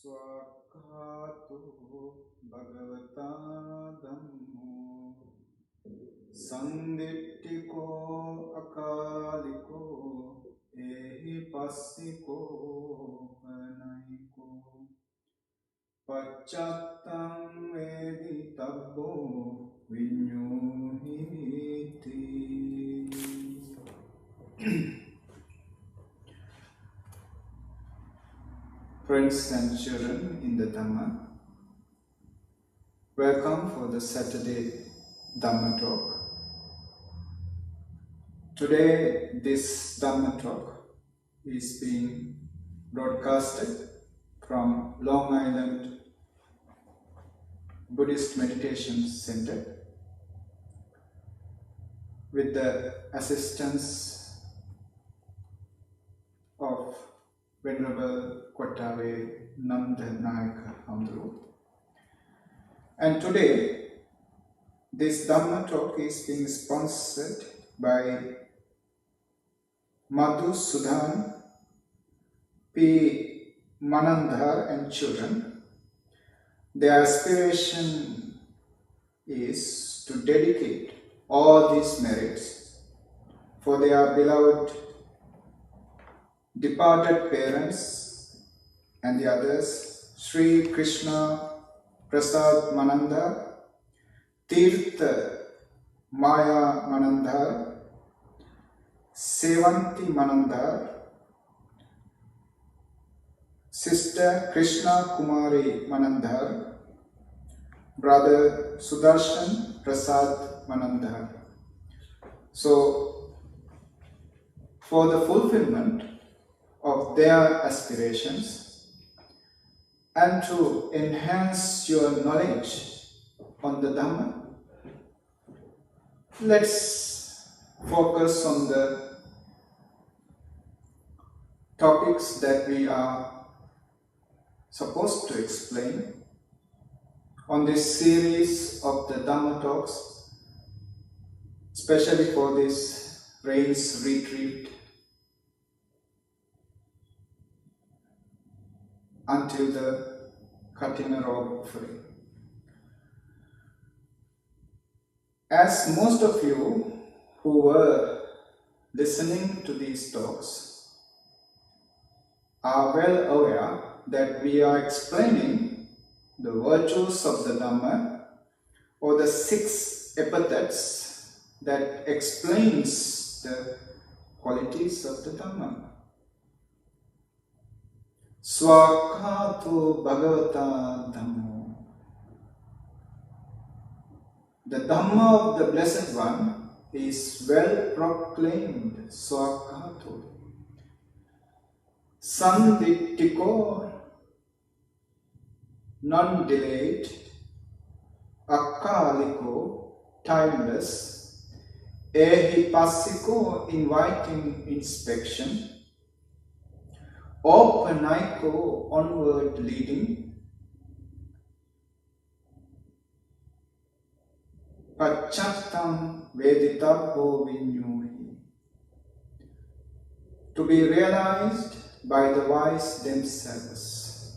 Swakhato Bhagavata Dhammo Sandittiko Akaliko Ehi Passiko Panaiko Pachattam Vedi Tabbo Vinyuhiti. Friends and children in the Dhamma, welcome for the Saturday Dhamma talk. Today this Dhamma talk is being broadcasted from Long Island Buddhist Meditation Center with the assistance of Venerable Kottave Nandanayaka Hamdru. And today, this Dhamma talk is being sponsored by Madhu Sudhan P. Manandhar and children. Their aspiration is to dedicate all these merits for their beloved departed parents and the others, Sri Krishna Prasad Manandhar, Tirtha Maya Manandhar, Sevanti Manandhar, Sister Krishna Kumari Manandhar, Brother Sudarshan Prasad Manandhar. So, for the fulfillment of their aspirations and to enhance your knowledge on the Dhamma, let's focus on the topics that we are supposed to explain on this series of the Dhamma talks, especially for this rains retreat until the Katina robe offering. As most of you who were listening to these talks are well aware that we are explaining the virtues of the Dhamma, or the 6 epithets that explains the qualities of the Dhamma. Swakhato Bhagavata Dhammo. The Dhamma of the Blessed One is well proclaimed. Swakhato. Sandittiko, non-delayed. Akaliko, timeless. Ehipassiko, inviting inspection. Opanaiko, onward leading. Pachattam Veditabbo Vinyuhi, to be realized by the wise themselves.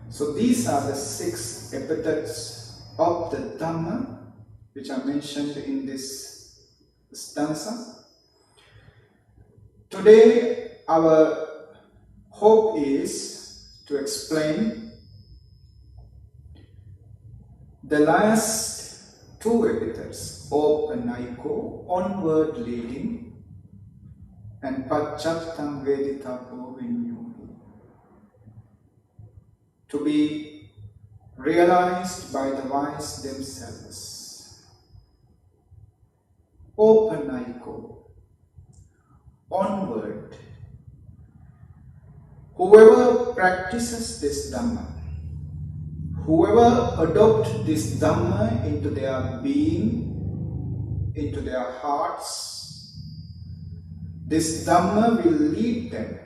So these are the 6 epithets of the Dhamma which are mentioned in this stanza. Today our hope is to explain the last 2 epithets, Opanaiko, onward leading, and Pachattam Veditapo Vinyuhi, to be realized by the wise themselves. Opanaiko, onward. Whoever practices this Dhamma, whoever adopts this Dhamma into their being, into their hearts, this Dhamma will lead them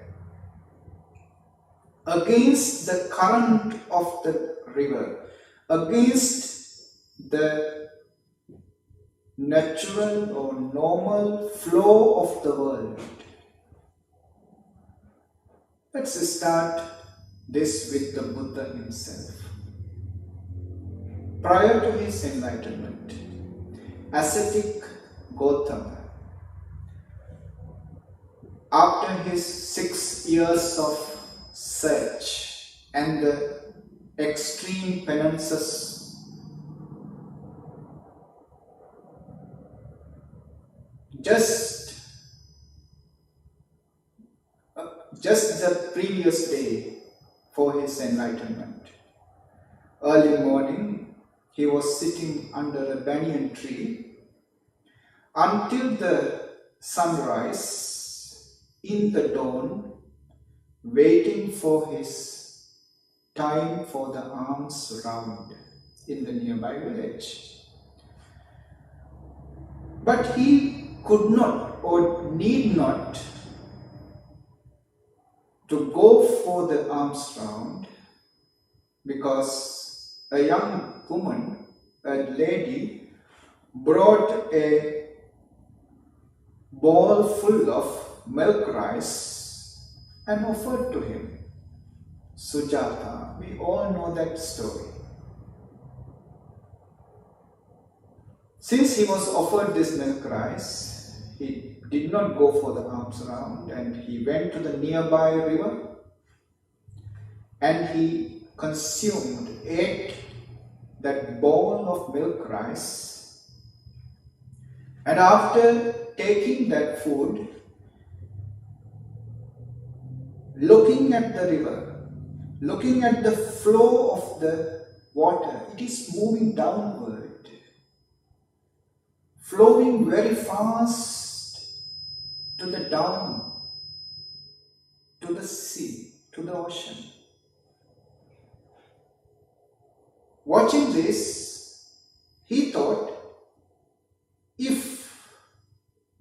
against the current of the river, against the natural or normal flow of the world. Let's start this with the Buddha himself. Prior to his enlightenment, ascetic Gautama, after his 6 years of search and the extreme penances, just the previous day for his enlightenment, early morning, he was sitting under a banyan tree until the sunrise in the dawn, waiting for his time for the alms round in the nearby village. But he could not or need not to go for the alms round, because a young woman, a lady, brought a bowl full of milk rice and offered to him. Sujata, we all know that story. Since he was offered this milk rice, he did not go for the alms round, and he went to the nearby river and he ate that bowl of milk rice. And after taking that food, looking at the river, looking at the flow of the water, it is moving downward, flowing very fast to the down, to the sea, to the ocean. Watching this, he thought, if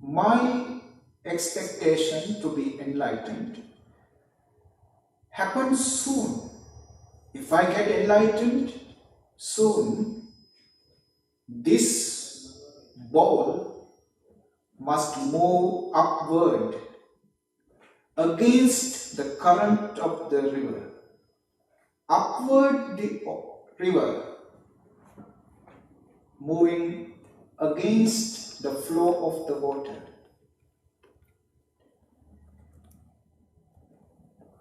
my expectation to be enlightened happens soon, if I get enlightened soon, this bowl must move upward against the current of the river, upward the river, moving against the flow of the water.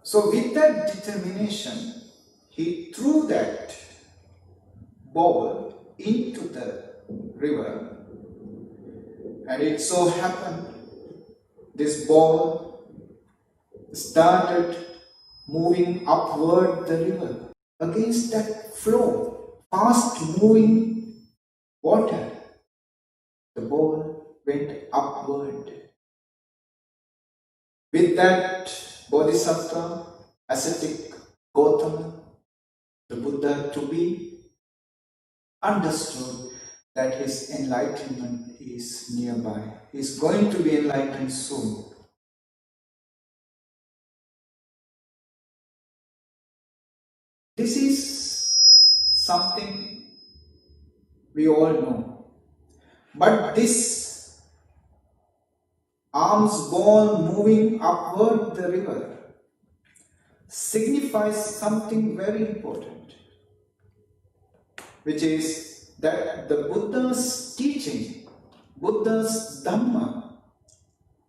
So with that determination, he threw that bowl into the river, and it so happened this ball started moving upward the river against that flow, fast moving water. The ball went upward. With that, Bodhisattva, ascetic Gautama, the Buddha to be, understood that his enlightenment is nearby. He is going to be enlightened soon. This is something we all know. But this alms ball moving upward the river signifies something very important, which is that the Buddha's teaching, Buddha's Dhamma,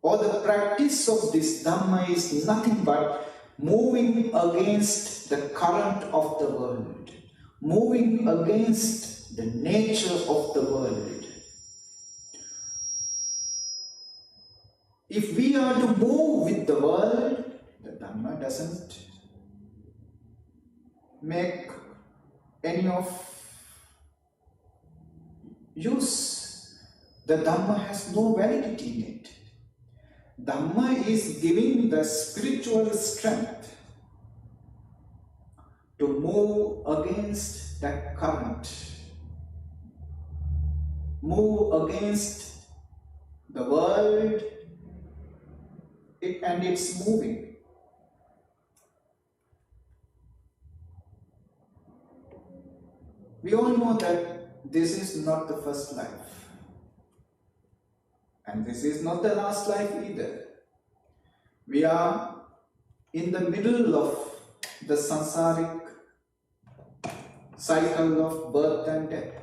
or the practice of this Dhamma is nothing but moving against the current of the world, moving against the nature of the world. If we are to move with the world, the Dhamma doesn't make any of use. The Dhamma has no validity in it. Dhamma is giving the spiritual strength to move against that current, move against the world, and it's moving. We all know that this is not the first life. And this is not the last life either. We are in the middle of the samsaric cycle of birth and death.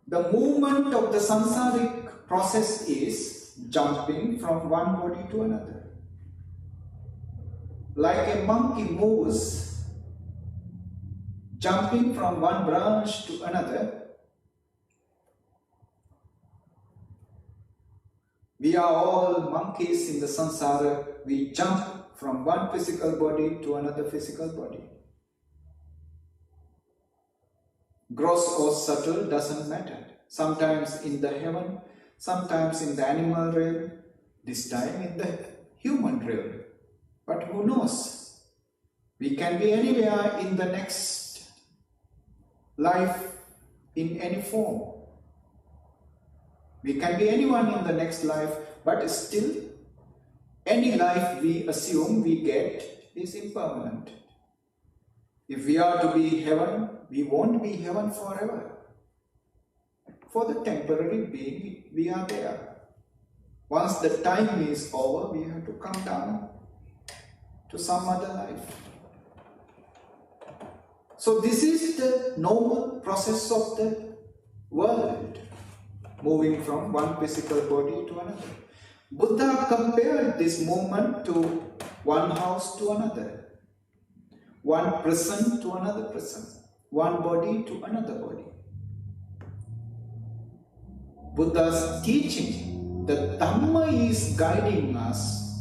The movement of the samsaric process is jumping from one body to another. Like a monkey moves, jumping from one branch to another, we are all monkeys in the samsara. We jump from one physical body to another physical body. Gross or subtle doesn't matter. Sometimes in the heaven, sometimes in the animal realm, this time in the human realm. But who knows? We can be anywhere in the next life in any form. We can be anyone in the next life, but still, any life we assume we get is impermanent. If we are to be heaven, we won't be heaven forever. For the temporary being, we are there. Once the time is over, we have to come down to some other life. So this is the normal process of the world, moving from one physical body to another. Buddha compared this movement to one house to another, one prison to another prison, one body to another body. Buddha's teaching, the Dhamma is guiding us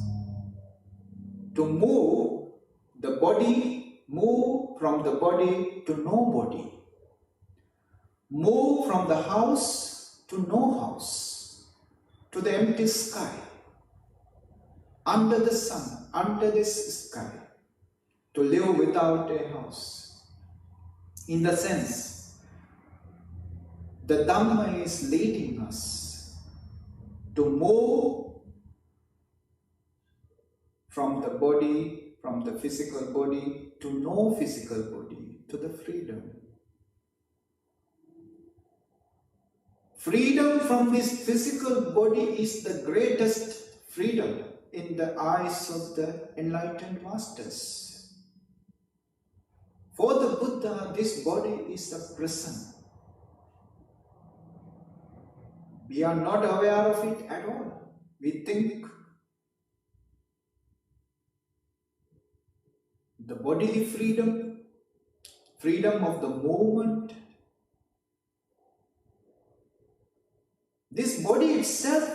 to move the body, move from the body to no body, move from the house to no house, to the empty sky, under the sun, under this sky, to live without a house. In the sense, the Dhamma is leading us to move from the body, from the physical body to no physical body, to the freedom. Freedom from this physical body is the greatest freedom in the eyes of the enlightened masters. For the Buddha, this body is a prison. We are not aware of it at all. We think the bodily freedom, freedom of the movement, this body itself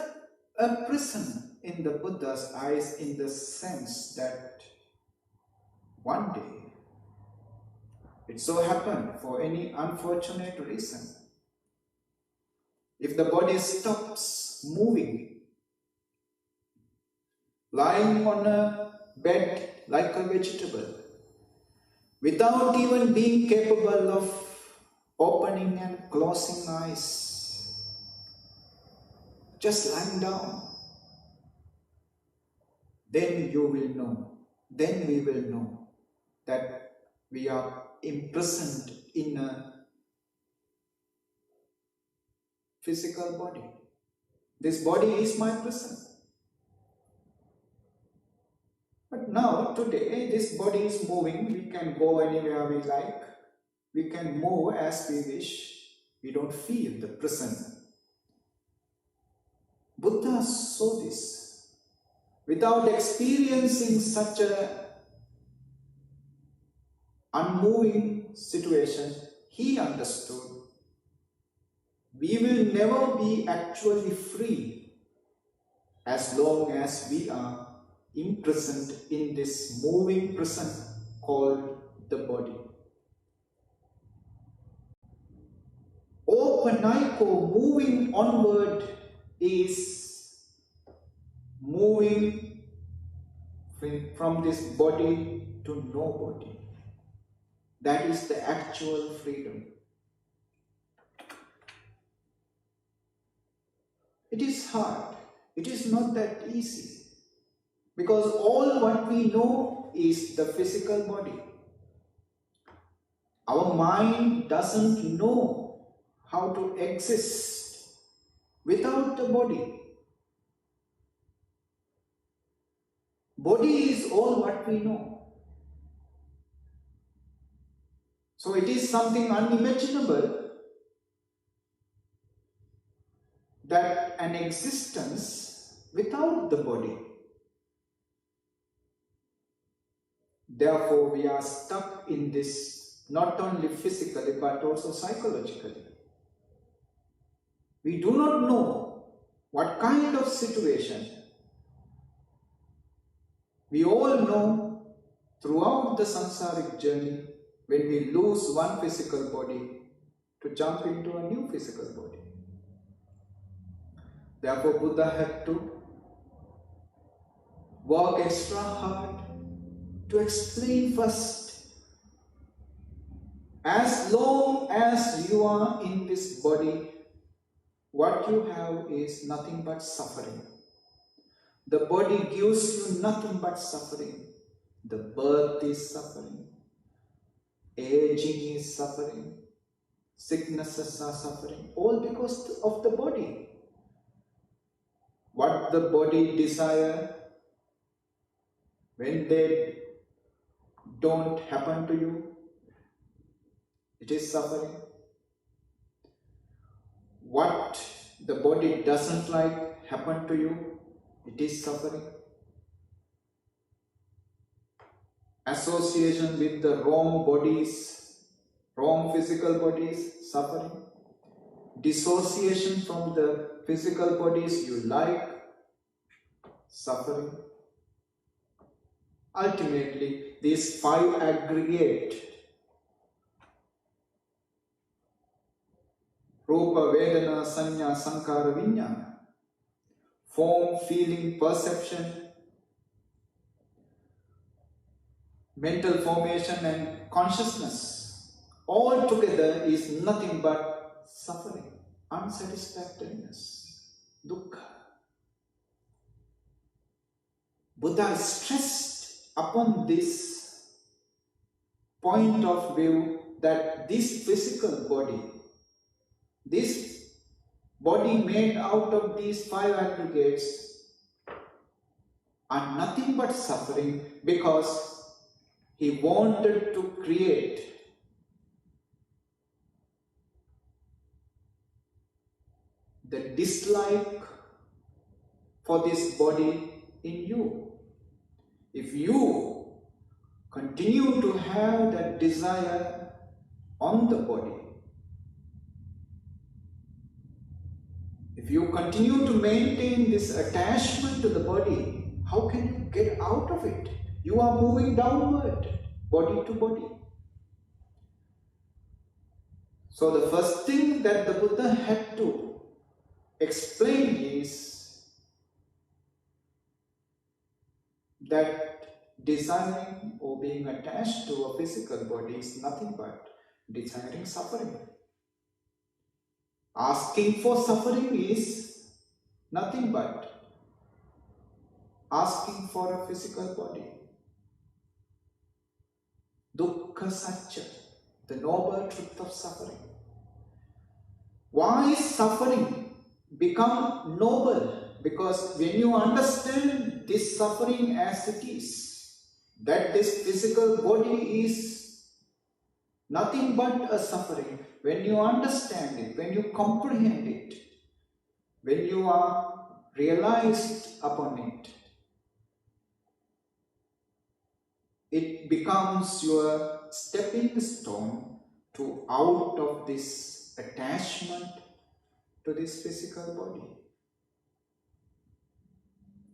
a prison in the Buddha's eyes, in the sense that one day it so happened, for any unfortunate reason, if the body stops moving, lying on a bed like a vegetable, without even being capable of opening and closing eyes, just lying down, then you will know, then we will know that we are imprisoned in a physical body. This body is my prison. But now, today, this body is moving. We can go anywhere we like. We can move as we wish. We don't feel the prison. Buddha saw this. Without experiencing such a unmoving situation, he understood we will never be actually free as long as we are imprisoned in this moving prison called the body. Opanaiko, moving onward, is moving from this body to no body. That is the actual freedom. It is hard. It is not that easy. Because all what we know is the physical body. Our mind doesn't know how to exist without the body. Body is all what we know. So it is something unimaginable that an existence without the body. Therefore, we are stuck in this not only physically but also psychologically. We do not know what kind of situation. We all know throughout the samsaric journey, when we lose one physical body, to jump into a new physical body. Therefore, Buddha had to work extra hard to explain first. As long as you are in this body, what you have is nothing but suffering. The body gives you nothing but suffering. The birth is suffering. Aging is suffering. Sicknesses are suffering. All because of the body. What the body desires, when they don't happen to you, it is suffering. What the body doesn't like happen to you, it is suffering. Association with the wrong bodies, wrong physical bodies, suffering. Dissociation from the physical bodies you like, suffering. Ultimately, these five aggregate: Rupa, Vedana, Sanya, Sankara, Vijnana. Form, feeling, perception, mental formation and consciousness. All together is nothing but suffering, unsatisfactoriness, dukkha. Buddha stressed upon this point of view that this physical body, this body made out of these five aggregates, are nothing but suffering, because he wanted to create the dislike for this body in you. If you continue to have that desire on the body, if you continue to maintain this attachment to the body, how can you get out of it? You are moving downward, body to body. So the first thing that the Buddha had to explain is that desiring or being attached to a physical body is nothing but desiring suffering. Asking for suffering is nothing but asking for a physical body. Dukkha Satya, the noble truth of suffering. Why suffering become noble? Because when you understand this suffering as it is, that this physical body is nothing but a suffering, when you understand it, when you comprehend it, when you are realized upon it, it becomes your stepping stone to out of this attachment to this physical body.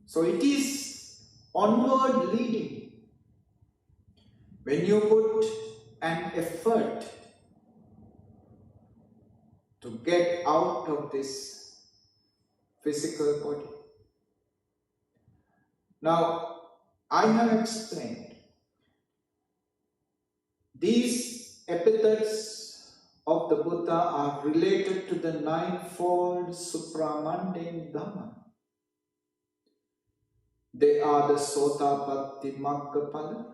So it is onward leading. When you put an effort to get out of this physical body. Now, I have explained these epithets of the Buddha are related to the ninefold supramundane Dhamma. They are the Sotapatti Maggapala,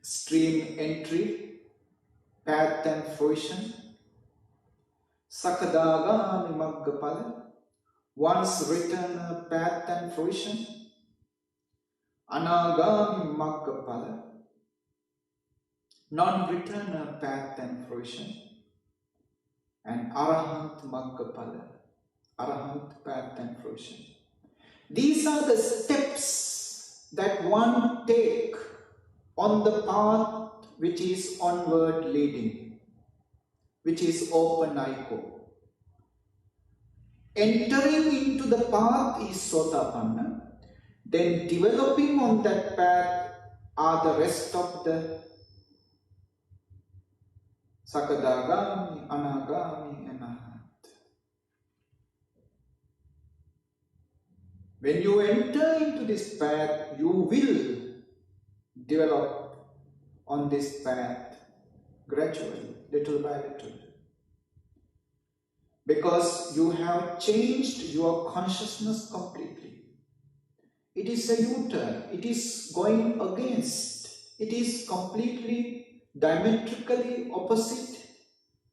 stream entry, path and fruition, Sakadagami Maggapala, once written path and fruition, Anagami Maggapala, non-returner path and fruition, and Arahant Maggapala, Arahant path and fruition. These are the steps that one take on the path which is onward leading, which is open aiko. Entering into the path is Sotapanna, then developing on that path are the rest of the Sakadagami, Anagami, and Arhat. When you enter into this path, you will develop on this path gradually, little by little. Because you have changed your consciousness completely. It is a U-turn. It is going against. It is completely diametrically opposite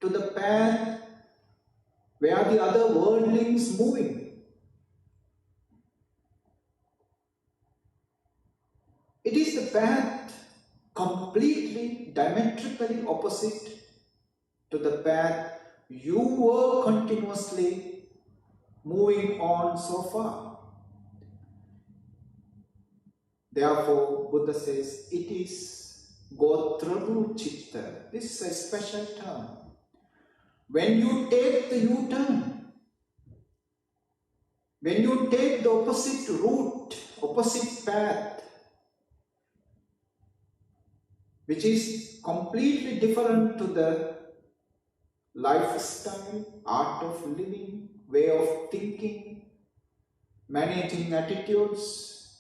to the path where the other worldlings moving. It is the path completely diametrically opposite to the path you were continuously moving on so far. Therefore, Buddha says it is Gotrabu Chitta. This is a special term. When you take the U-turn, when you take the opposite route, opposite path, which is completely different to the lifestyle, art of living, way of thinking, managing attitudes,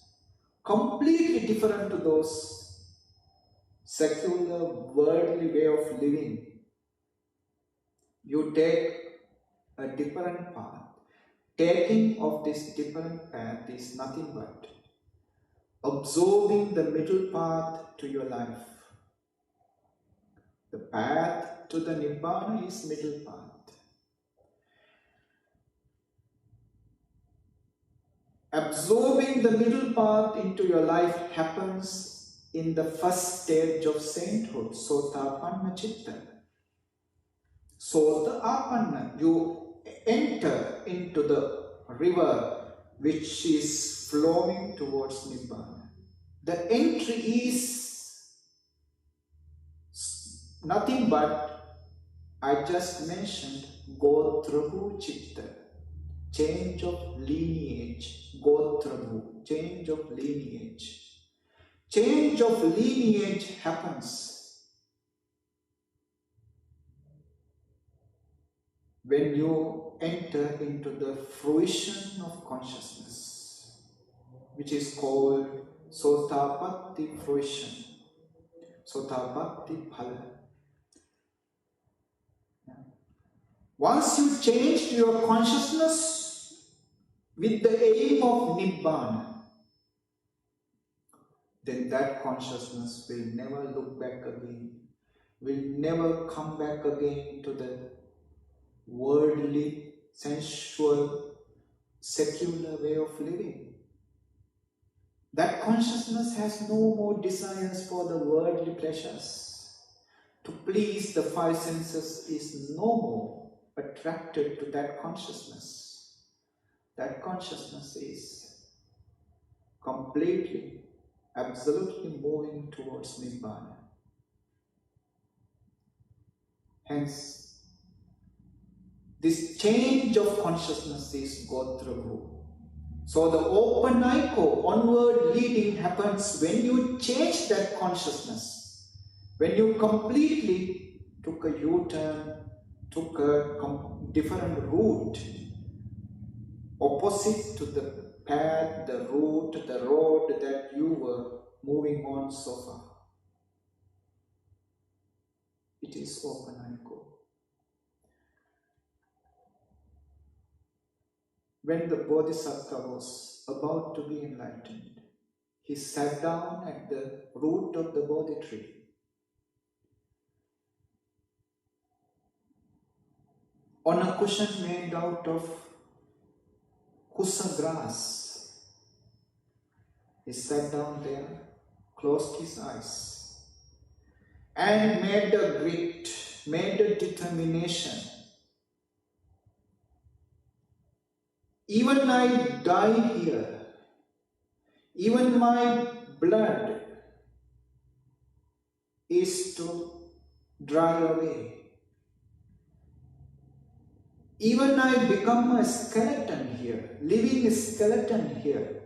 completely different to those secular, worldly way of living. You take a different path. Taking of this different path is nothing but absorbing the middle path to your life. The path to the Nibbana is middle path. Absorbing the middle path into your life happens in the first stage of sainthood, Sotapanna Chitta. Sota Apanna, you enter into the river which is flowing towards Nibbana. The entry is nothing but, I just mentioned, Gotrabu Chitta, change of lineage, Gotrabu, change of lineage. Change of lineage happens when you enter into the fruition of consciousness, which is called Sotapatti fruition, Sotapatti phala. Once you change your consciousness with the aim of Nibbana, then that consciousness will never look back again, will never come back again to the worldly, sensual, secular way of living. That consciousness has no more desires for the worldly pleasures. To please the five senses is no more attracted to that consciousness. That consciousness is completely, absolutely moving towards Nibbana. Hence, this change of consciousness is Gotrabu. So the open aiko, onward leading, happens when you change that consciousness. When you completely took a U-turn, took a different route, opposite to the path, the route, the road that you were moving on so far. It is open aiko. When the Bodhisattva was about to be enlightened, he sat down at the root of the Bodhi tree. On a cushion made out of kusa grass. He sat down there, closed his eyes, and made a grit, made a determination. Even I die here, even my blood is to dry away. Even I become a skeleton here, living skeleton here,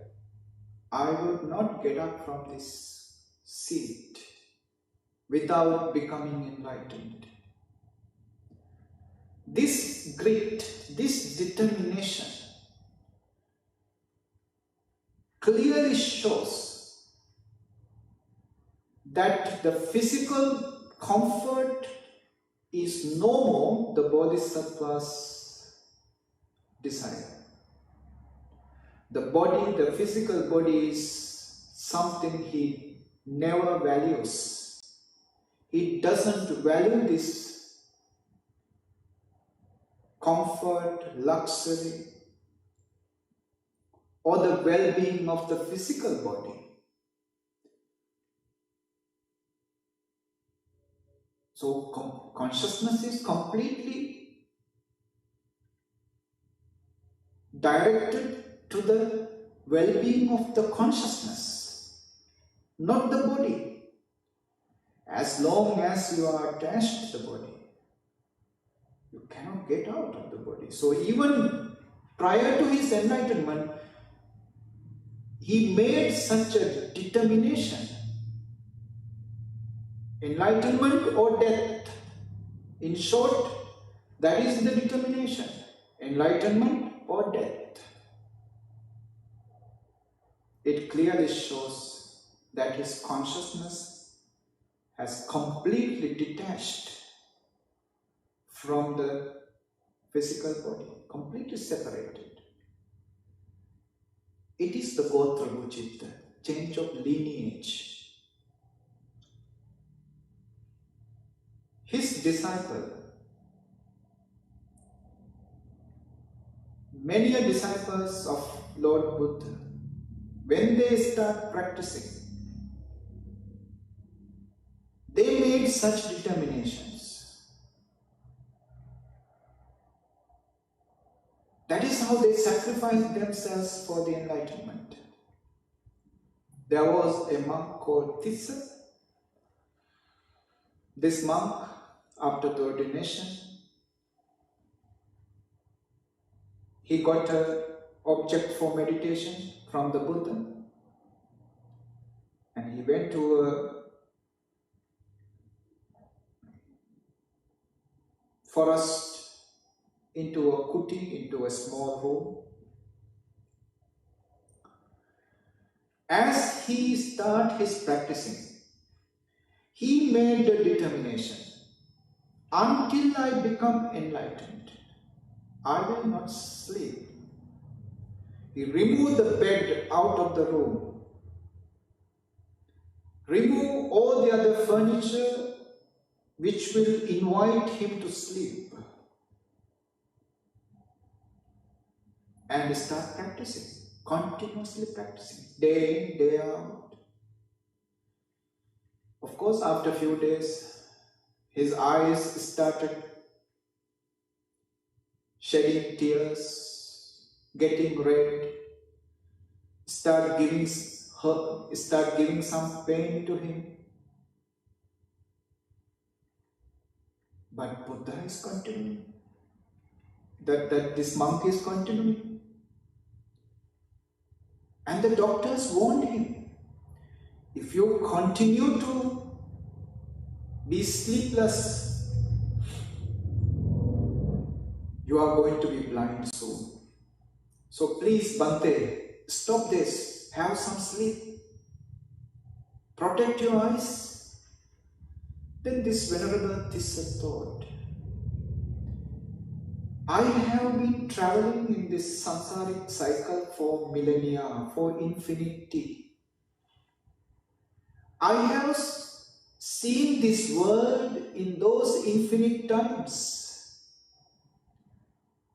I would not get up from this seat without becoming enlightened. This grit, this determination clearly shows that the physical comfort is no more the Bodhisattva's desire. The body, the physical body is something he never values. He doesn't value this comfort, luxury, or the well-being of the physical body. So consciousness is completely directed to the well-being of the consciousness, not the body. As long as you are attached to the body, you cannot get out of the body. So even prior to his enlightenment, he made such a determination. Enlightenment or death. In short, that is the determination. Enlightenment or death. It clearly shows that his consciousness has completely detached from the physical body, completely separated. It is the Gotra Bhujitta, change of lineage. His disciple, many disciples of Lord Buddha, when they start practicing, they made such determinations. That is how they sacrificed themselves for the enlightenment. There was a monk called Thero. This monk, after the ordination, he got an object for meditation from the Buddha, and he went to a forest, into a kuti, into a small room. As he started his practicing, he made a determination, until I become enlightened, I will not sleep. He removed the bed out of the room, remove all the other furniture which will invite him to sleep, and start practicing, continuously practicing, day in, day out. Of course, after a few days, his eyes started shedding tears, getting red, start giving some pain to him. But Buddha is continuing. This monk is continuing. And the doctors warned him, if you continue to be sleepless, you are going to be blind soon. So please, Bhante, stop this. Have some sleep. Protect your eyes. Then this Venerable Thero thought, I have been traveling in this samsaric cycle for millennia, for infinity. I have seen this world in those infinite times.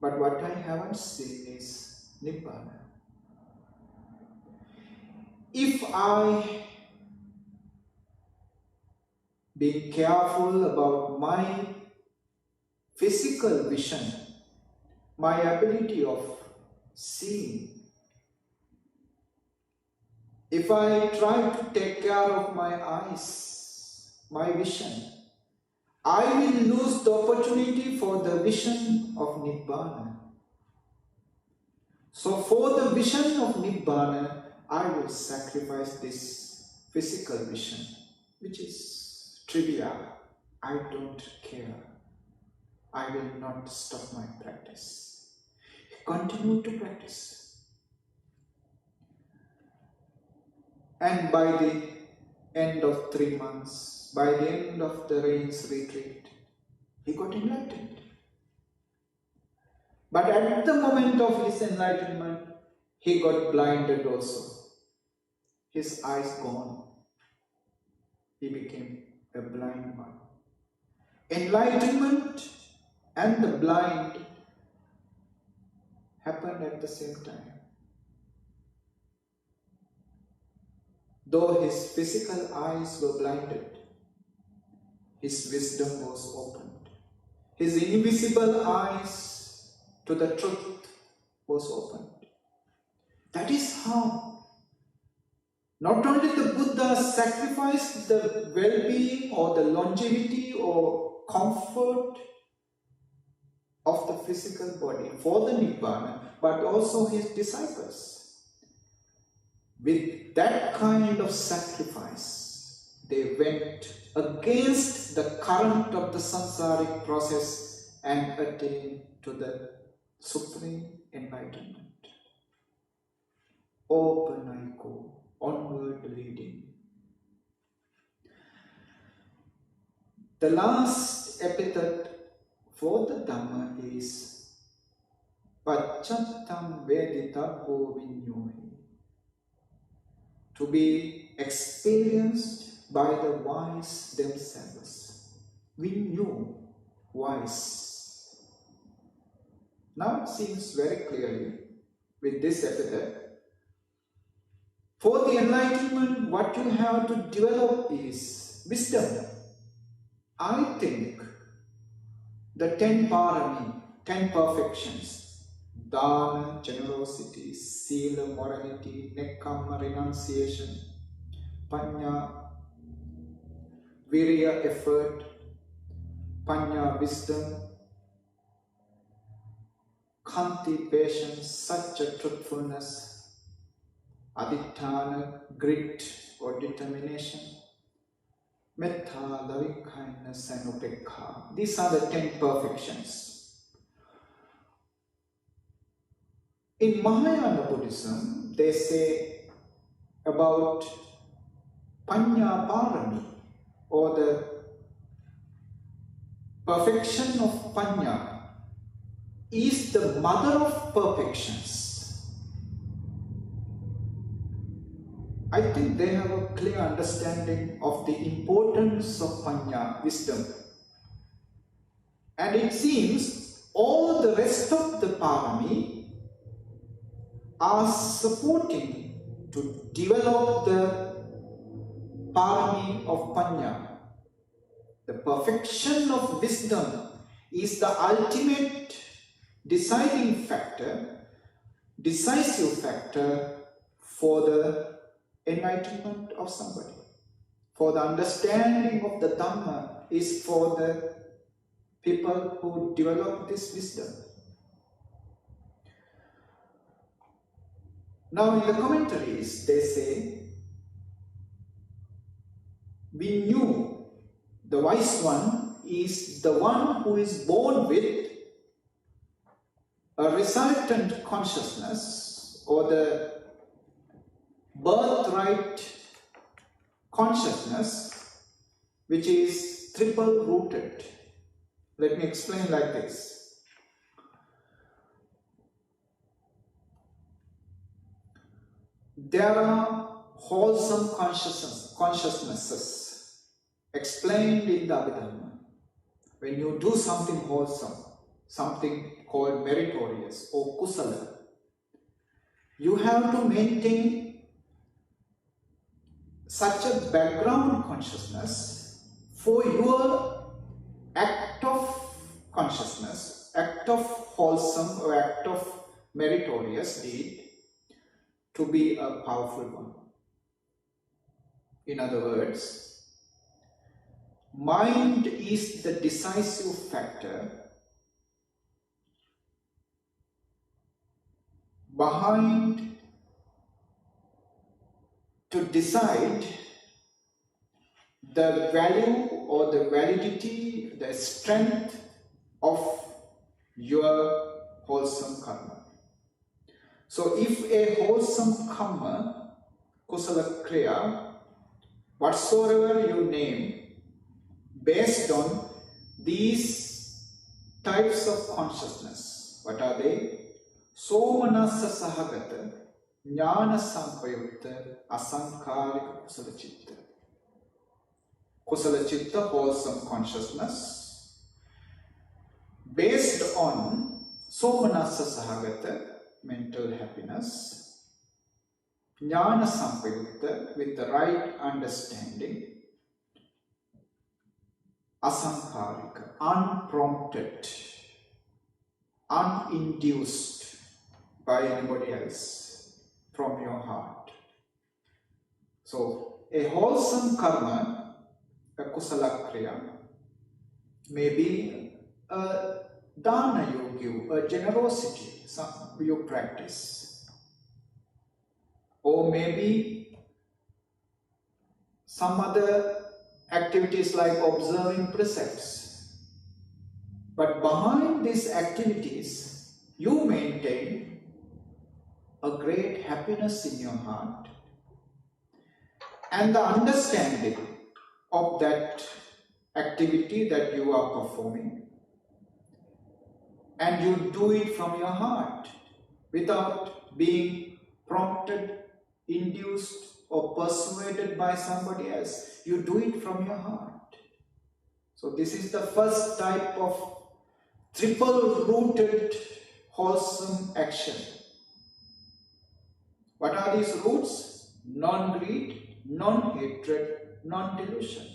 But what I haven't seen is Nibbana. if I be careful about my physical vision, my ability of seeing, if I try to take care of my eyes, my vision, I will lose the opportunity for the vision of Nibbana. So for the vision of Nibbana, I will sacrifice this physical vision, which is trivial. I don't care. I will not stop my practice. Continue to practice. And by the end of 3 months, by the end of the rains retreat, he got enlightened. But at the moment of his enlightenment, he got blinded also. His eyes gone. He became a blind man. Enlightenment and the blind happened at the same time. Though his physical eyes were blinded, his wisdom was opened. His invisible eyes to the truth was opened. That is how not only the Buddha sacrificed the well-being or the longevity or comfort of the physical body for the Nibbana, but also his disciples. With that kind of sacrifice, they went against the current of the samsaric process and attained to the supreme enlightenment. Open eye go, onward leading. The last epithet for the Dhamma is Pachattam Veditabbo Vinyohi. To be experienced by the wise themselves. We knew wise. Now it seems very clearly with this epithet. For the enlightenment, what you have to develop is wisdom. I think the 10 parami, 10 perfections, Dana, generosity, sila, morality, nekkhamma, renunciation, panya, virya, effort, panya, wisdom, khanti, patience, satya, truthfulness, adhitthana, grit or determination, metta, loving kindness and upekha. These are the 10 perfections. In Mahayana Buddhism, they say about Panya Parami, or the perfection of Panya, is the mother of perfections. I think they have a clear understanding of the importance of Panya, wisdom. And it seems all the rest of the Parami are supporting to develop the parami of Panya. The perfection of wisdom is the ultimate decisive factor for the enlightenment of somebody. For the understanding of the Dhamma is for the people who develop this wisdom. Now in the commentaries, they say, we knew the wise one is the one who is born with a resultant consciousness or the birthright consciousness which is triple rooted. Let me explain like this. There are wholesome consciousnesses explained in the Abhidhamma. When you do something wholesome, something called meritorious or kusala, you have to maintain such a background consciousness for your act of consciousness, act of wholesome or act of meritorious deed to be a powerful one. In other words, mind is the decisive factor behind to decide the value or the validity, the strength of your wholesome karma. So if a wholesome karma, kusala kriya, whatsoever you name, based on these types of consciousness, what are they? Somanasa sahagata, jnana sampayukta, asankarika kusala chitta. Kusala chitta, wholesome consciousness, based on somanasa sahagata, mental happiness, jnana sampayukta, with the right understanding, asankarika, unprompted, uninduced by anybody else from your heart. So, a wholesome karma, a kusala kriya, may be a dana you give, a generosity you practice, or maybe some other activities like observing precepts. But behind these activities, you maintain a great happiness in your heart and the understanding of that activity that you are performing, and you do it from your heart without being prompted, induced or persuaded by somebody else. You do it from your heart. So this is the first type of triple rooted wholesome action. What are these roots? Non-greed, non-hatred, non-delusion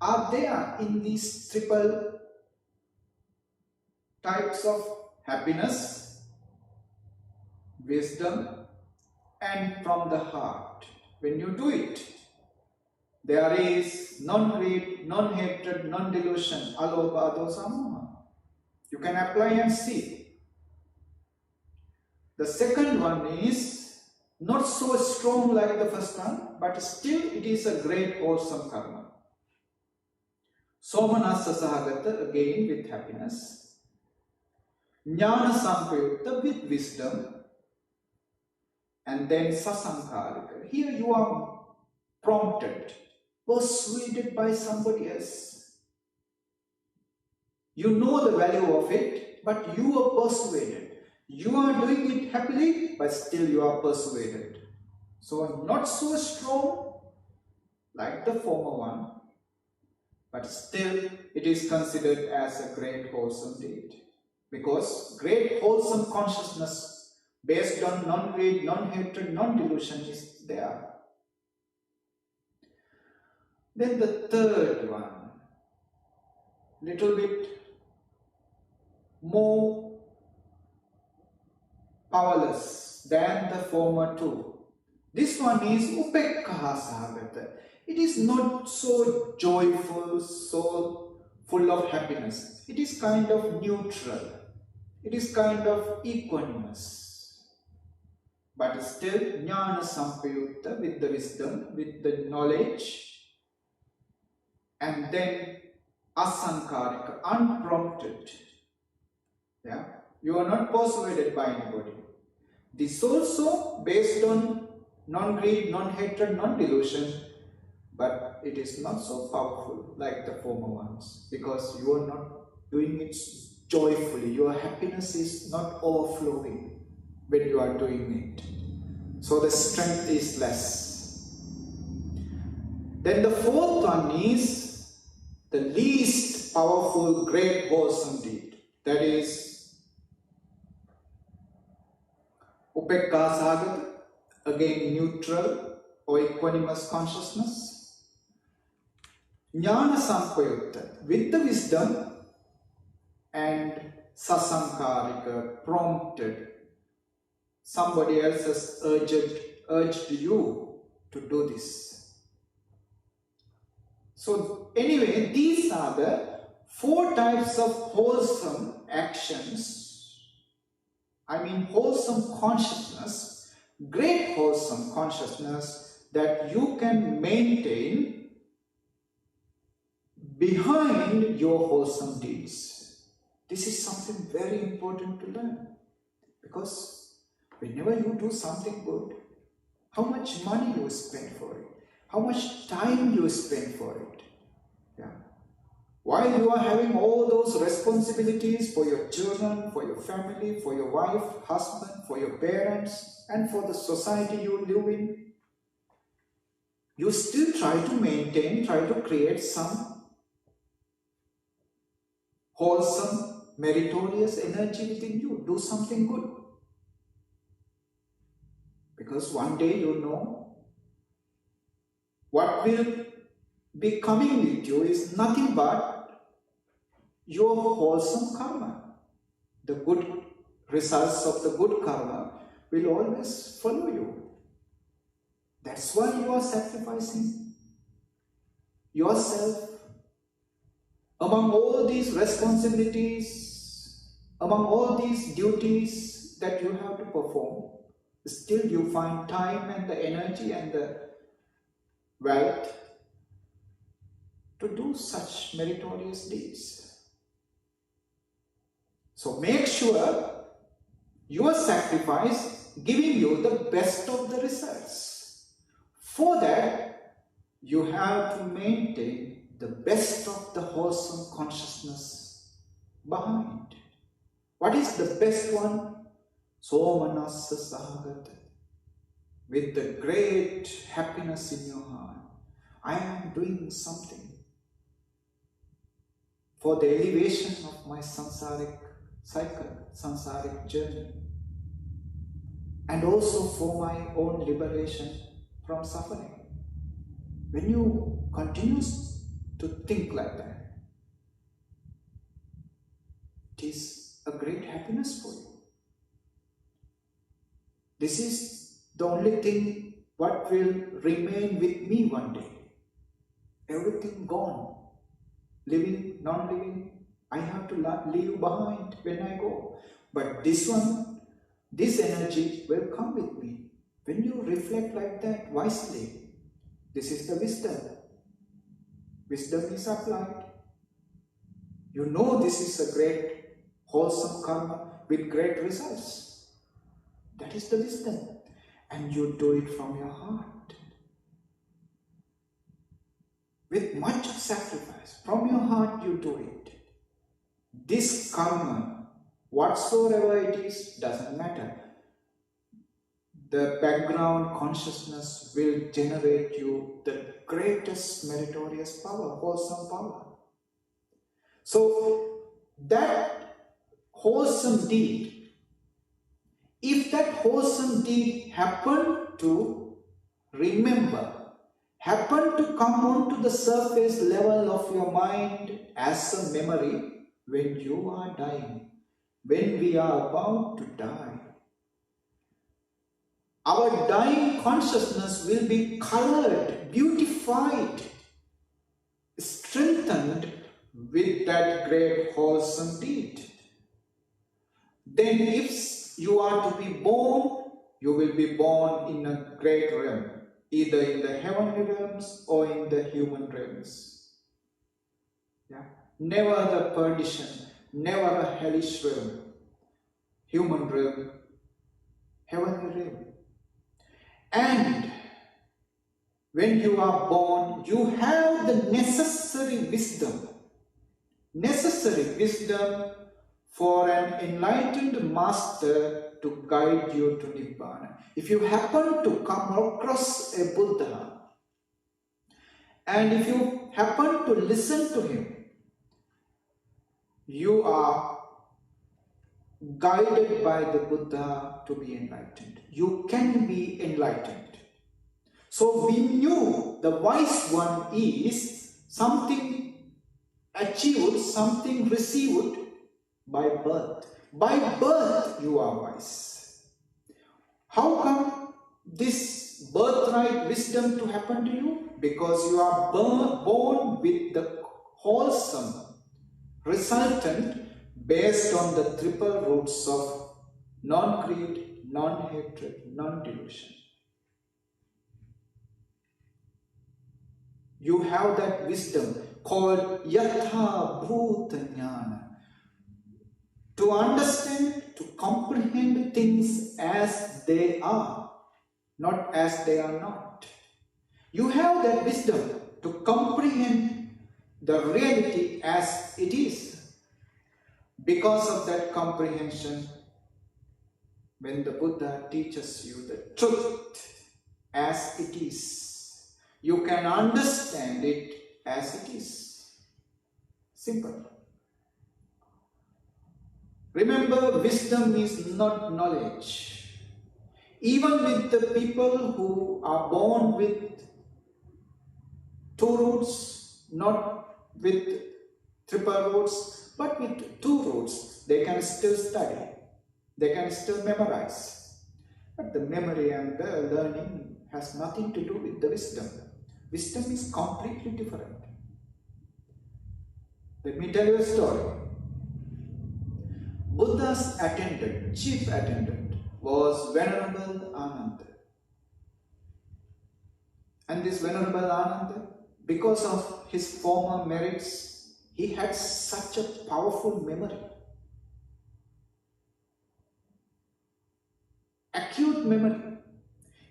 are there in these triple types of happiness, wisdom, and from the heart. When you do it, there is non-greed, non-hatred, non-delusion, alobha, dosa, moha. You can apply and see. The second one is not so strong like the first one, but still it is a great wholesome karma. Somanasa sahagata, again with happiness. Jnana sampayukta, with wisdom. And then sasankarika. Here you are prompted, persuaded by somebody else. You know the value of it, but you are persuaded. You are doing it happily, but still you are persuaded. So not so strong like the former one, but still it is considered as a great wholesome deed. Because great wholesome consciousness based on non-greed, non-hatred, non-delusion is there. Then the third one, little bit more powerless than the former two. This one is upekkaha sahagata. It is not so joyful, so full of happiness. It is kind of neutral. It is kind of equanimous. But still jnana sampayukta, with the wisdom, with the knowledge, and then asankarika, unprompted. Yeah? You are not persuaded by anybody. This also based on non-greed, non-hatred, non-delusion, but it is not so powerful like the former ones, because you are not doing it joyfully. Your happiness is not overflowing when you are doing it. So the strength is less. Then the fourth one is the least powerful great wholesome deed. That is upekka sagata, again neutral or equanimous consciousness. Jnana Sampayutta, with the wisdom, and Sasankarika, prompted. Somebody else has urged you to do this. So anyway, these are the 4 types of wholesome actions. I mean wholesome consciousness, great wholesome consciousness that you can maintain behind your wholesome deeds. This is something very important to learn, because whenever you do something good, how much money you spend for it, how much time you spend for it. Yeah. While you are having all those responsibilities for your children, for your family, for your wife, husband, for your parents, and for the society you live in, you still try to maintain, try to create some wholesome, meritorious energy within you. Do something good. Because one day you know what will be coming with you is nothing but your wholesome karma. The good results of the good karma will always follow you. That's why you are sacrificing yourself among all these responsibilities, among all these duties that you have to perform. Still you find time and the energy and the wealth to do such meritorious deeds. So make sure your sacrifice giving you the best of the results. For that, you have to maintain the best of the wholesome consciousness behind. What is the best one? Somanassa Sahagata. With the great happiness in your heart. I am doing something for the elevation of my samsaric cycle, samsaric journey, and also for my own liberation from suffering. When you continue to think like that, it is a great happiness for you. This is the only thing what will remain with me one day. Everything gone. Living, non-living, I have to leave behind when I go. But this one, this energy will come with me. When you reflect like that wisely, this is the wisdom. Wisdom is applied. You know this is a great wholesome karma with great results. That is the wisdom. And you do it from your heart. With much of sacrifice. From your heart you do it. This karma, whatsoever it is, doesn't matter. The background consciousness will generate you the greatest meritorious power, wholesome power. So that wholesome deed, if that wholesome deed happened to remember, happened to come onto the surface level of your mind as a memory when you are dying, when we are about to die, our dying consciousness will be colored, beautified, strengthened with that great wholesome deed. Then if you are to be born, you will be born in a great realm, either in the heavenly realms or in the human realms. Yeah? Never the perdition, never a hellish realm, human realm, heavenly realm. And when you are born, you have the necessary wisdom for an enlightened master to guide you to Nibbana. If you happen to come across a Buddha, and if you happen to listen to him, you are guided by the Buddha to be enlightened. You can be enlightened. So we knew the wise one is something achieved, something received by birth. By birth you are wise. How come this birthright wisdom to happen to you? Because you are born with the wholesome resultant based on the triple roots of non-greed, non-hatred, non-delusion. You have that wisdom called Yatha Bhuta Jnana. To understand, to comprehend things as they are, not as they are not. You have that wisdom to comprehend the reality as it is. Because of that comprehension, when the Buddha teaches you the truth as it is, you can understand it as it is. Simple. Remember, wisdom is not knowledge. Even with the people who are born with two roots, not with triple roots, but with two roots, they can still study. They can still memorize. But the memory and the learning has nothing to do with the wisdom. Wisdom is completely different. Let me tell you a story. Buddha's attendant, chief attendant, was Venerable Ananda. And this Venerable Ananda, because of his former merits, he had such a powerful memory. Acute memory.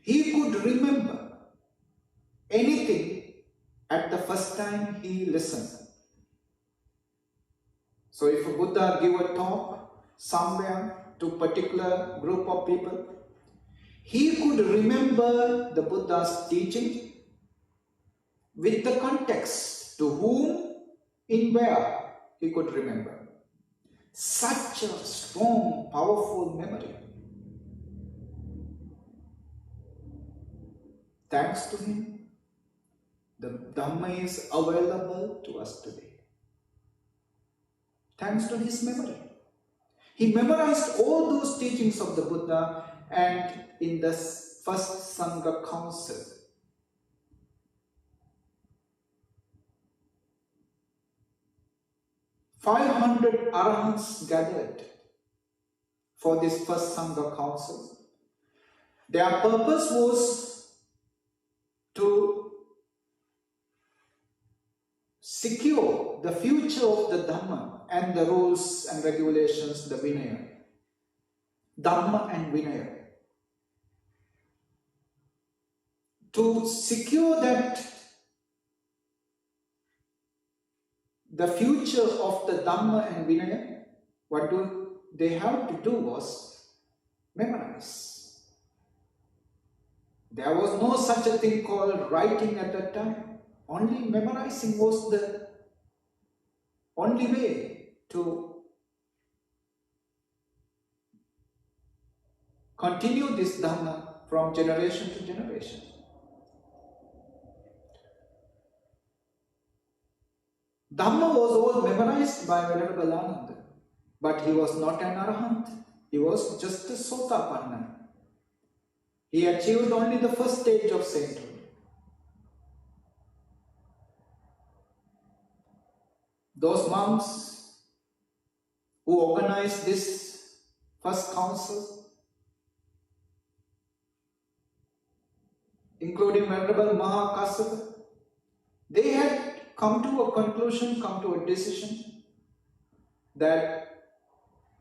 He could remember anything at the first time he listened. So if a Buddha gave a talk somewhere to a particular group of people, he could remember the Buddha's teaching with the context, to whom, in where, he could remember. Such a strong, powerful memory. Thanks to him, the Dhamma is available to us today. Thanks to his memory. He memorized all those teachings of the Buddha, and in the first Sangha Council, 500 Arahants gathered for this first Sangha Council. Their purpose was to secure the future of the Dhamma and the rules and regulations, the Vinaya. Dhamma and Vinaya. To secure that the future of the Dhamma and Vinaya, what do they have to do was memorize. There was no such a thing called writing at that time. Only memorizing was the only way to continue this Dhamma from generation to generation. Dhamma was all memorized by Venerable Ananda, but he was not an Arahant. He was just a Sotapanna. He achieved only the first stage of sainthood. Those monks who organized this first council, including Venerable Mahakassapa, they had come to a conclusion, come to a decision that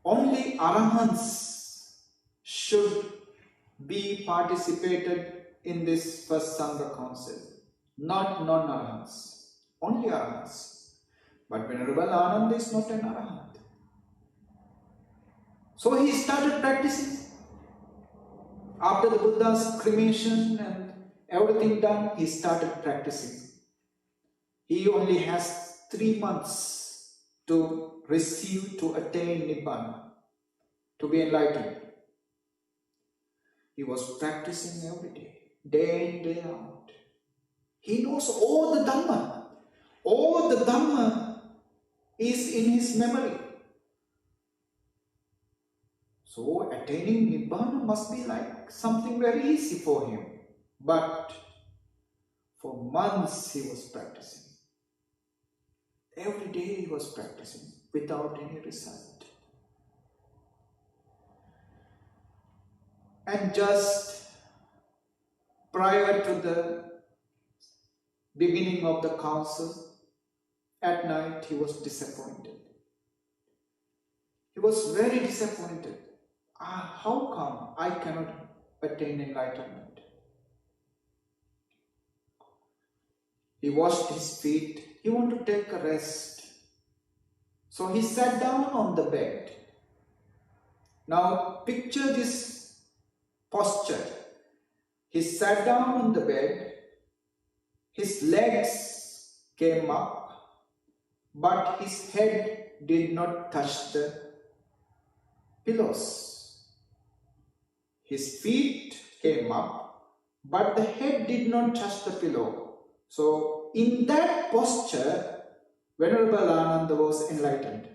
only Arahants should be participated in this first Sangha Council, not non-Arahants, only Arahants. But Venerable Ananda is not an Arahant. So he started practicing. After the Buddha's cremation and everything done, he started practicing. He only has 3 months to receive, to attain Nibbana, to be enlightened. He was practicing every day, day in, day out. He knows all the Dhamma, all the Dhamma is in his memory. So attaining Nibbana must be like something very easy for him. But for months he was practicing. Every day he was practicing without any result. And just prior to the beginning of the council, at night he was disappointed. He was very disappointed. How come I cannot attain enlightenment? He washed his feet. He wanted to take a rest. So he sat down on the bed. Now picture this posture. He sat down on the bed. His legs came up, but his head did not touch the pillows. His feet came up, but the head did not touch the pillow. So in that posture, Venerable Ananda was enlightened.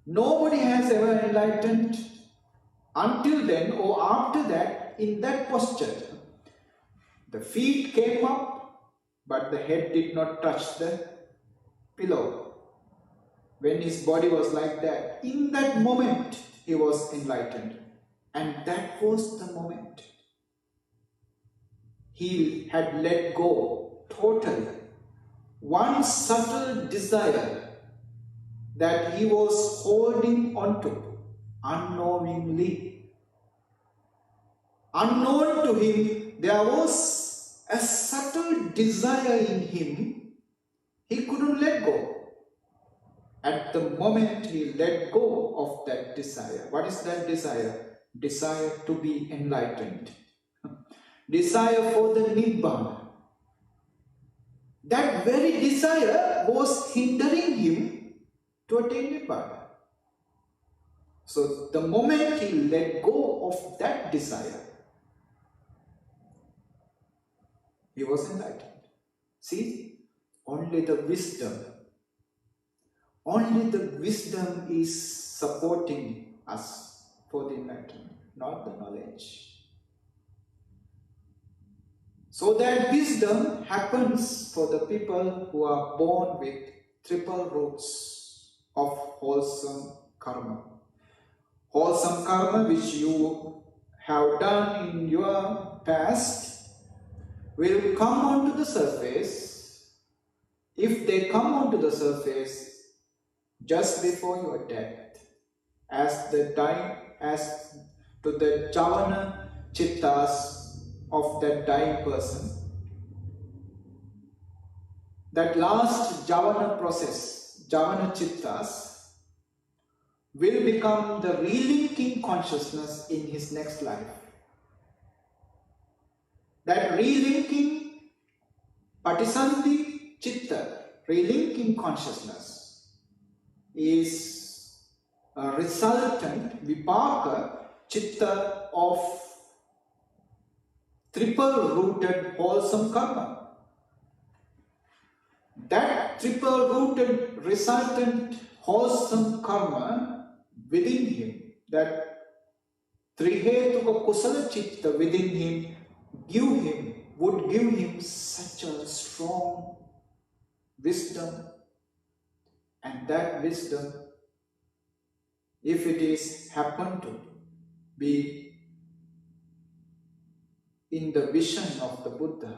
Nobody has ever enlightened until then or after that in that posture. The feet came up, but the head did not touch the pillow. When his body was like that, in that moment he was enlightened. And that was the moment. He had let go totally one subtle desire that he was holding onto unknowingly. Unknown to him, there was a subtle desire in him he couldn't let go. At the moment he let go of that desire. What is that desire? Desire to be enlightened. Desire for the Nibbana. That very desire was hindering him to attain Nibbana. So the moment he let go of that desire, he was enlightened. See, only the wisdom is supporting us for the enlightenment, not the knowledge. So that wisdom happens for the people who are born with triple roots of wholesome karma. Wholesome karma which you have done in your past will come onto the surface. If they come onto the surface just before your death, as to the Javana Chittas of that dying person, that last Javana process, Javana Chittas, will become the relinking consciousness in his next life. That relinking Patisandhi Chitta, relinking consciousness, is a resultant Vipaka Chitta of triple-rooted wholesome karma. That triple-rooted resultant wholesome karma within him, that trihetuka kusala chitta within him, would give him such a strong wisdom. And that wisdom, if it is happened to be in the vision of the Buddha,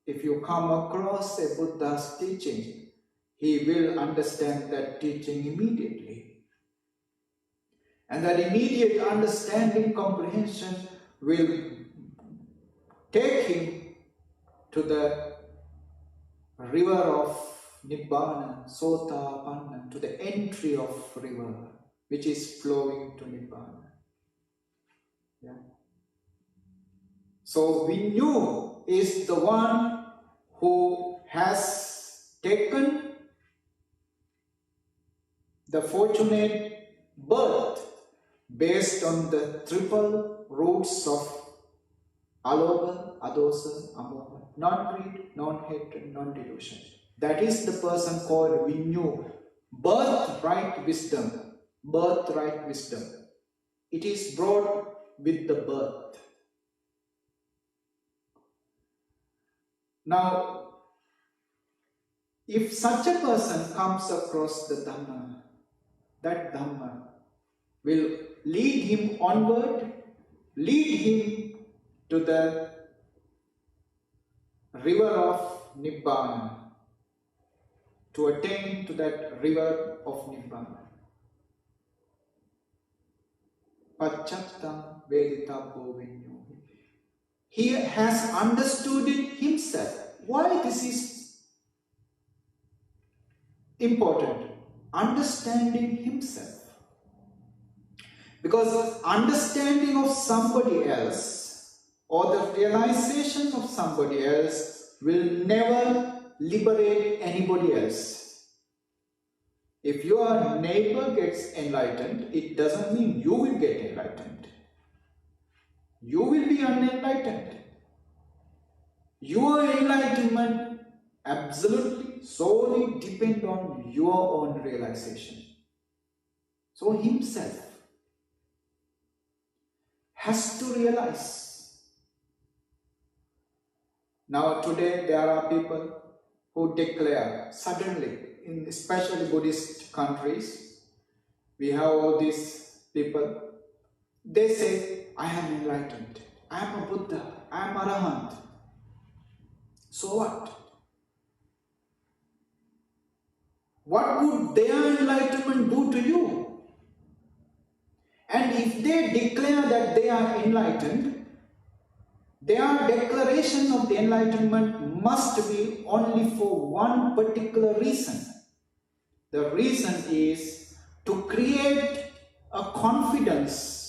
if you come across a Buddha's teaching, he will understand that teaching immediately. And that immediate understanding, comprehension will take him to the river of Nibbana, Sotapanna, to the entry of river, which is flowing to Nibbana. Yeah. So Vinyu is the one who has taken the fortunate birth based on the triple roots of Alobha, adosa, amoha, non-greed, non-hatred, non-delusion. That is the person called Vinyu, birthright wisdom, birthright wisdom. It is brought with the birth. Now, if such a person comes across the Dhamma, that Dhamma will lead him onward, lead him to the river of Nibbana, to attain to that river of Nibbana. Pachattam veditabho vinyo. He has understood it himself. Why this is important? Understanding himself. Because understanding of somebody else or the realization of somebody else will never liberate anybody else. If your neighbor gets enlightened, it doesn't mean you will get enlightened. You will be unenlightened. Your enlightenment absolutely, solely depends on your own realization. So himself has to realize. Now today there are people who declare suddenly, in especially Buddhist countries, we have all these people, they say, I am enlightened, I am a Buddha, I am Arahant. So what? What would their enlightenment do to you? And if they declare that they are enlightened, their declaration of the enlightenment must be only for one particular reason. The reason is to create a confidence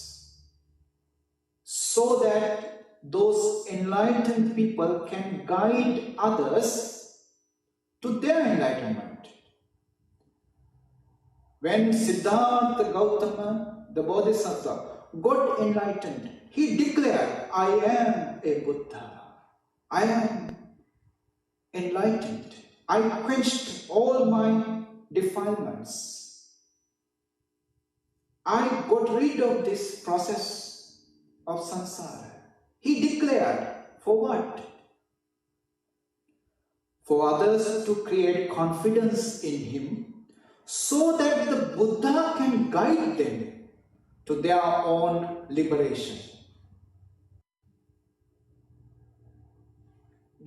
so that those enlightened people can guide others to their enlightenment. When Siddhartha Gautama, the Bodhisattva, got enlightened, he declared, I am a Buddha. I am enlightened. I quenched all my defilements. I got rid of this process of samsara. He declared, for what? For others to create confidence in him, so that the Buddha can guide them to their own liberation.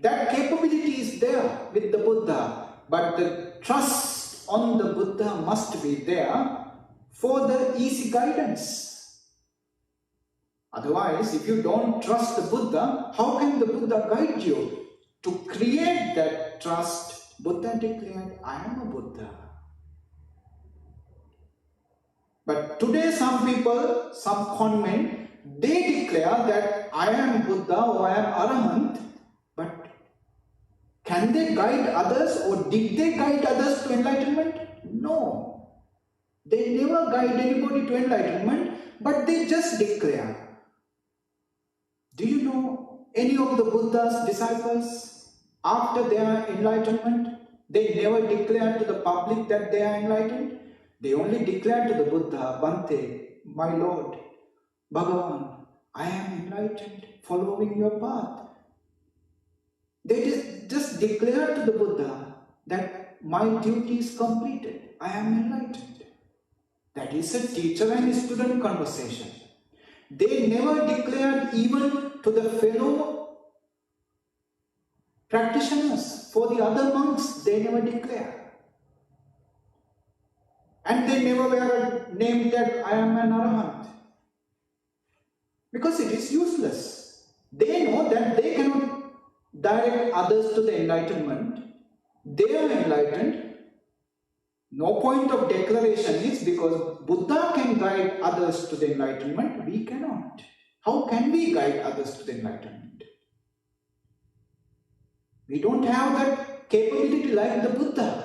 That capability is there with the Buddha, but the trust on the Buddha must be there for the easy guidance. Otherwise, if you don't trust the Buddha, how can the Buddha guide you? To create that trust, Buddha declared, I am a Buddha. But today some people, some conmen, they declare that I am Buddha or I am Arahant, but can they guide others or did they guide others to enlightenment? No. They never guide anybody to enlightenment, but they just declare. Do you know any of the Buddha's disciples, after their enlightenment, they never declared to the public that they are enlightened? They only declared to the Buddha, Bhante, my Lord, Bhagavan, I am enlightened, following your path. They just declared to the Buddha that my duty is completed, I am enlightened. That is a teacher and student conversation. They never declared even to the fellow practitioners, for the other monks, they never declared. And they never were named that I am an Arahant. Because it is useless. They know that they cannot direct others to the enlightenment. They are enlightened. No point of declaration is because Buddha can guide others to the enlightenment, we cannot. How can we guide others to the enlightenment? We don't have that capability like the Buddha.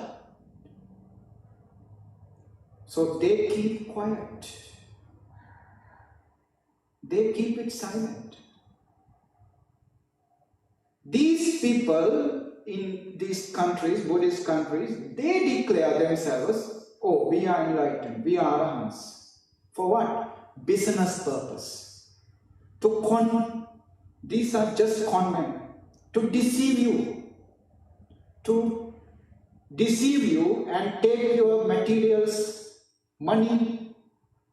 So they keep quiet. They keep it silent. These people in these countries, Buddhist countries, they declare themselves, oh, we are enlightened, we are arahants. For what? Business purpose. These are just con men. To deceive you and take your materials, money,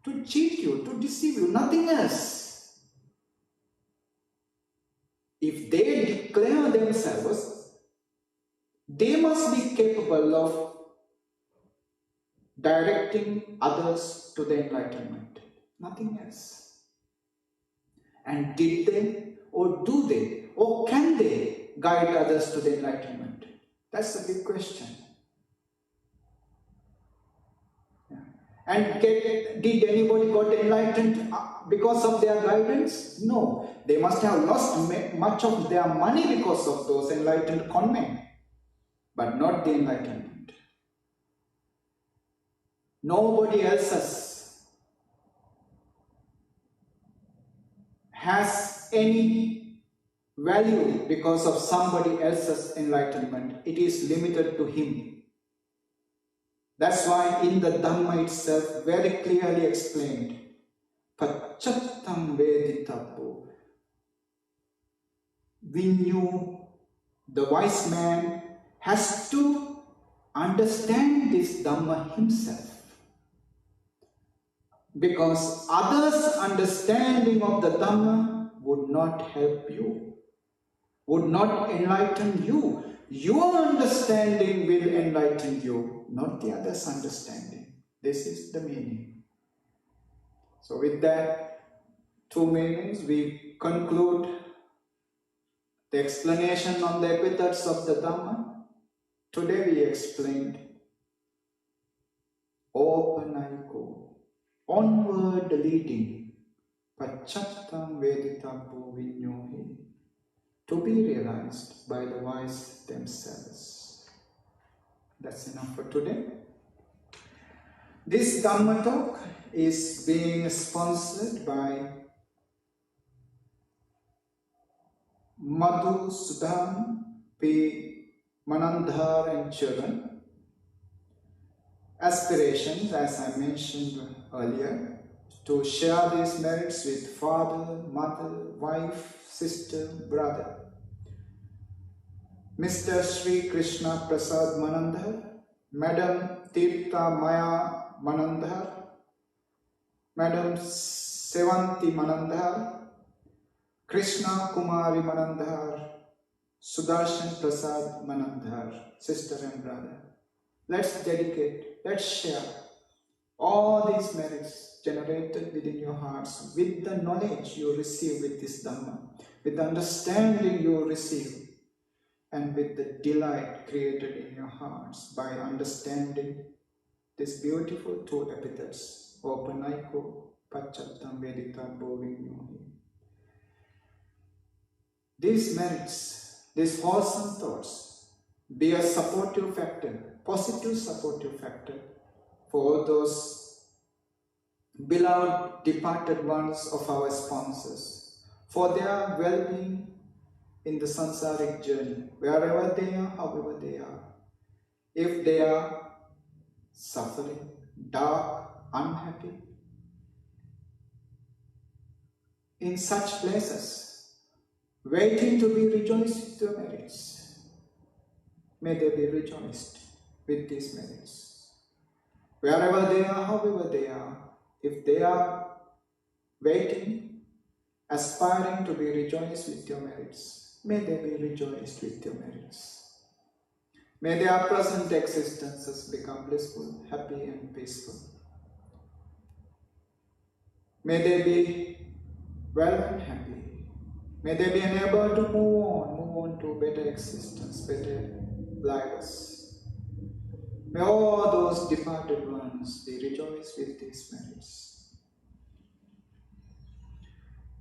to cheat you, to deceive you, nothing else. If they declare themselves, they must be capable of directing others to the enlightenment, nothing else. And did they, or do they, or can they guide others to the enlightenment? That's the big question. Yeah. And did anybody got enlightened because of their guidance? No. They must have lost much of their money because of those enlightened con men, but not the enlightenment. Nobody else has any value because of somebody else's enlightenment. It is limited to him. That's why in the Dhamma itself very clearly explained, Pachattam Veditappo. Vinyu, the wise man, has to understand this Dhamma himself. Because others' understanding of the Dhamma would not help you, would not enlighten you. Your understanding will enlighten you, not the other's understanding. This is the meaning. So with that, 2 meanings, we conclude the explanation on the epithets of the Dhamma. Today we explained Opanayiko, onward leading, Pachattam Veditappo Vinyohi, to be realized by the wise themselves. That's enough for today. This Dhamma talk is being sponsored by Madhu Sudhan P. Manandhar and children. Aspirations, as I mentioned earlier, to share these merits with father, mother, wife, sister, brother. Mr. Sri Krishna Prasad Manandhar, Madam Tirtha Maya Manandhar, Madam Sevanti Manandhar, Krishna Kumari Manandhar, Sudarshan Prasad Manandhar, sister and brother. Let's dedicate, let's share all these merits generated within your hearts with the knowledge you receive with this Dhamma, with the understanding you receive, and with the delight created in your hearts by understanding this beautiful 2 epithets, Opanayiko, Pachattam Veditappo Vinyohi. These merits, these wholesome thoughts, be a supportive factor, positive supportive factor for those beloved departed ones of our sponsors, for their well-being in the samsaric journey, wherever they are, however they are. If they are suffering, dark, unhappy, in such places, waiting to be rejoiced with your merits, may they be rejoiced with these merits. Wherever they are, however they are, if they are waiting, aspiring to be rejoiced with your merits, may they be rejoiced with your merits. May their present existences become blissful, happy and peaceful. May they be well and happy. May they be enabled to move on to better existence, better lives. May all those departed ones be rejoiced with these merits.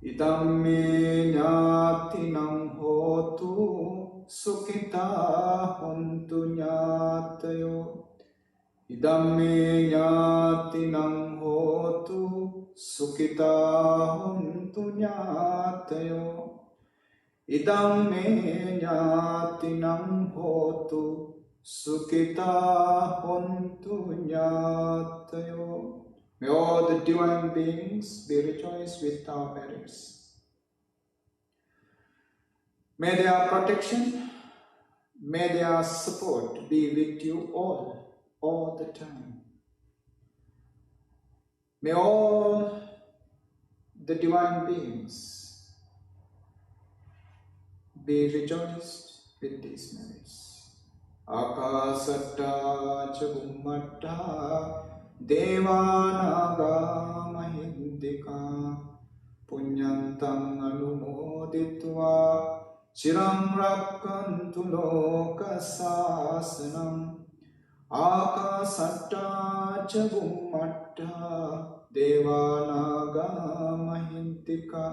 Idam me jnatinam hotu sukhita hontu jnatayo. Idam me jnatinam hotu sukhita hontu jnatayo. idam me jnatinam hotu sukhita hontu jnatayo. May all the divine beings be rejoiced with our merits. May their protection, may their support be with you all the time. May all the divine beings be rejoiced with these merits. Akasatta cha bhummatta devanaga mahindika punyantam anumoditva chiram rakkantu lokasasanam. Akasatta cha bhummatta devanaga mahintika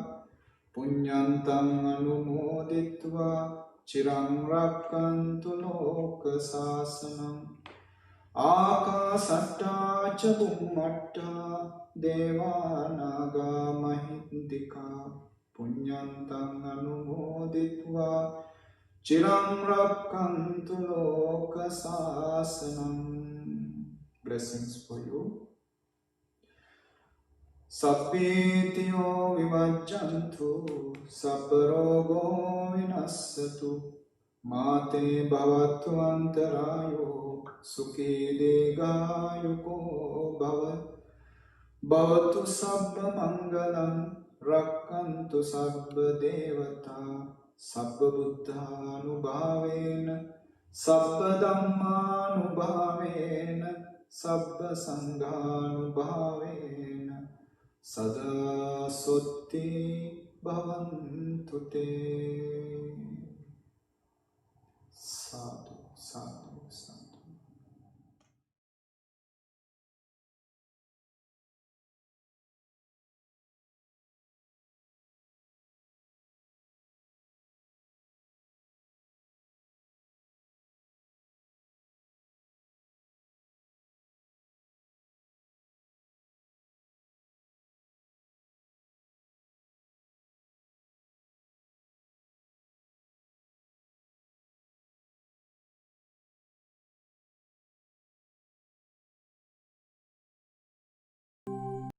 punyantam anumoditva chiram rakkantu lokasasanam. Akasatta cha bhummatta devanaga mahintika punyantam anumoditva chiram rakkantu lokasasanam. Blessings for you. Sabbitiyo vivajjantu sabbarogo vinassatu mate bhavattu antarayo sukhi degayuko bhavatu sabba mangalam rakkantu sabba devata sabba buddhanubhavena sabba dhammanubhavena sabba sanghanubhavena sada sotti bhavantu te. Sadhu, sadhu, sadhu.